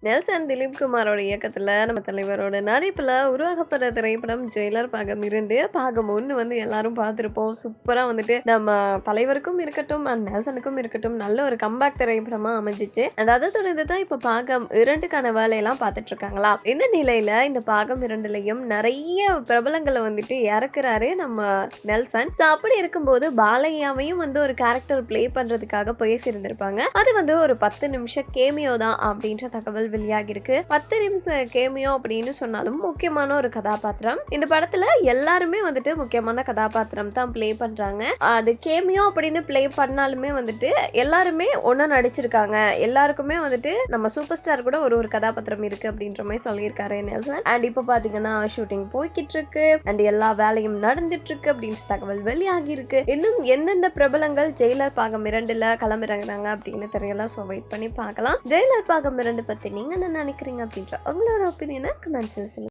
Nelson Dilip குமாரோட இயக்கத்துல நம்ம தலைவரோட நடிப்புல உருவாகப்படுற திரைப்படம் ஜெயிலர் பாகம் 2 பாகம் 1 வந்து எல்லாரும் பார்த்திருப்போம். சூப்பரா வந்துட்டு நம்ம தலைவருக்கும் இருக்கட்டும் அண்ட் நெல்சனுக்கும் இருக்கட்டும் நல்ல ஒரு கம்பேக் திரைப்படமா அமைஞ்சிச்சு. அதை தொடர்ந்து தான் இப்ப பாகம் 2க்கான வேலையெல்லாம் பார்த்துட்டு இருக்காங்களா. இந்த நிலையில இந்த பாகம் 2லயும் நிறைய பிரபலங்களை வந்துட்டு இறக்குறாரு நம்ம நெல்சன். அப்படி இருக்கும்போது பாலையாவையும் வந்து ஒரு கேரக்டர் பிளே பண்றதுக்காக பேசியிருந்திருப்பாங்க. அது வந்து ஒரு 10 நிமிஷம் கேமியோ தான் அப்படின்ற தகவல் வெளியாகி இருக்கு. 10 நிமிஷம் கேமியோ அப்படின்னு சொன்னாலும் முக்கியமான ஒரு கதாபாத்திரம். இந்த படத்துல எல்லாருமே வந்துட்டு முக்கியமான கதாபாத்திரம் தான் பிளே பண்றாங்க. அது கேமியோ அப்படின்னு பிளே பண்ணாலுமே வந்துட்டு எல்லாருமே ஒன்னா நடிச்சிருக்காங்க. எல்லாருக்குமே வந்துட்டு நம்ம சூப்பர் ஸ்டார் கூட ஒரு கதாபாத்திரம் இருக்கு அப்படின்ற மாதிரி சொல்லியிருக்காரு நெல்சன். அண்ட் இப்ப பாத்தீங்கன்னா ஷூட்டிங் போய்கிட்டு இருக்கு அண்ட் எல்லா வேலையும் நடந்துட்டு இருக்கு அப்படின்ற தகவல் வெளியாகி இருக்கு. இன்னும் எந்தெந்த பிரபலங்கள் ஜெயிலர் பாகம் 2ல களமிறங்குறாங்க அப்படின்னு தெரியல. சோ வெயிட் பண்ணி பார்க்கலாம். ஜெயிலர் பாகம் 2 பத்தி நீங்க என்ன நினைக்கிறீங்க அப்படின்ற உங்களோட ஒப்பீனியனை கமெண்ட்ஸ்ல சொல்லுங்க.